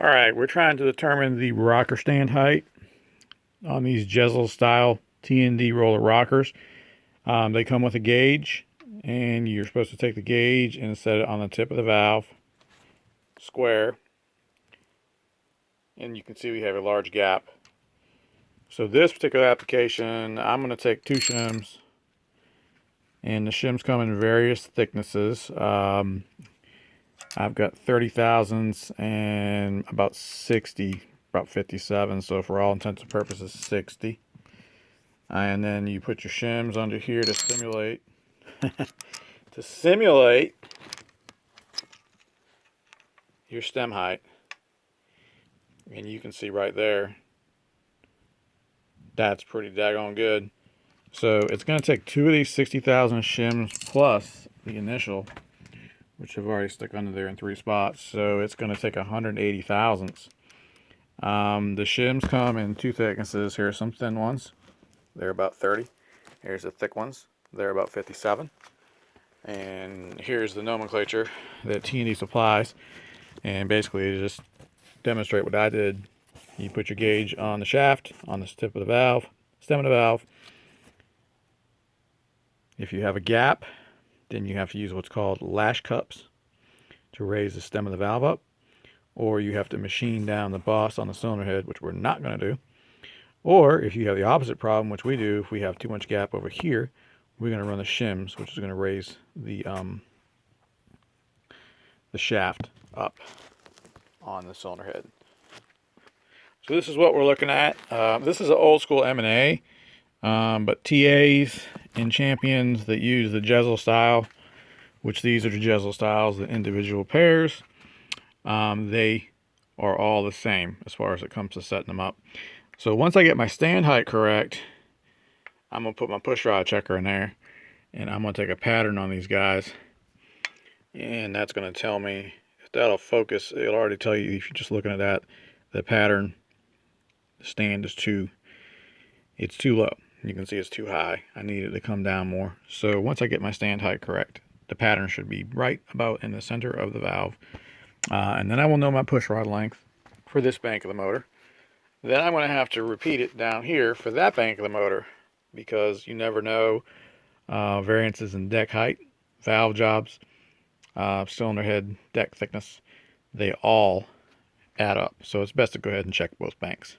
All right, we're trying to determine the rocker stand height on these Jezel style T&D roller rockers. They come with a gauge, and you're supposed to take the gauge and set it on the tip of the valve, square, and you can see we have a large gap. So this particular application, I'm going to take 2 shims, and the shims come in various thicknesses. I've got 30 thousandths and about 60, about 57. So for all intents and purposes, 60. And then you put your shims under here to simulate, your stem height. And you can see right there, that's pretty daggone good. So it's going to take 2 of these 60,000 shims plus the initial, which I've already stuck under there in 3 spots. So it's going to take 180 thousandths. The shims come in 2 thicknesses. Here are some thin ones. They're about 30. Here's the thick ones. They're about 57. And here's the nomenclature that T&D supplies. And basically, to just demonstrate what I did, you put your gauge on the shaft, on the tip of the valve, stem of the valve. If you have a gap, then you have to use what's called lash cups to raise the stem of the valve up. Or you have to machine down the boss on the cylinder head, which we're not going to do. Or if you have the opposite problem, which we do, if we have too much gap over here, we're going to run the shims, which is going to raise the shaft up on the cylinder head. So this is what we're looking at. This is an old school M&A, but TAs and champions that use the Jezel style, which these are the Jezel styles, the individual pairs, they are all the same as far as it comes to setting them up. So once I get my stand height correct, I'm going to put my pushrod checker in there, and I'm going to take a pattern on these guys, and that's going to tell me, if that'll focus, it'll already tell you, if you're just looking at that, the pattern, the stand is it's too low. You can see it's too high. I need it to come down more. So once I get my stand height correct, the pattern should be right about in the center of the valve. And then I will know my pushrod length for this bank of the motor. Then I'm going to have to repeat it down here for that bank of the motor, because you never know, variances in deck height, valve jobs, cylinder head, deck thickness, they all add up. So it's best to go ahead and check both banks.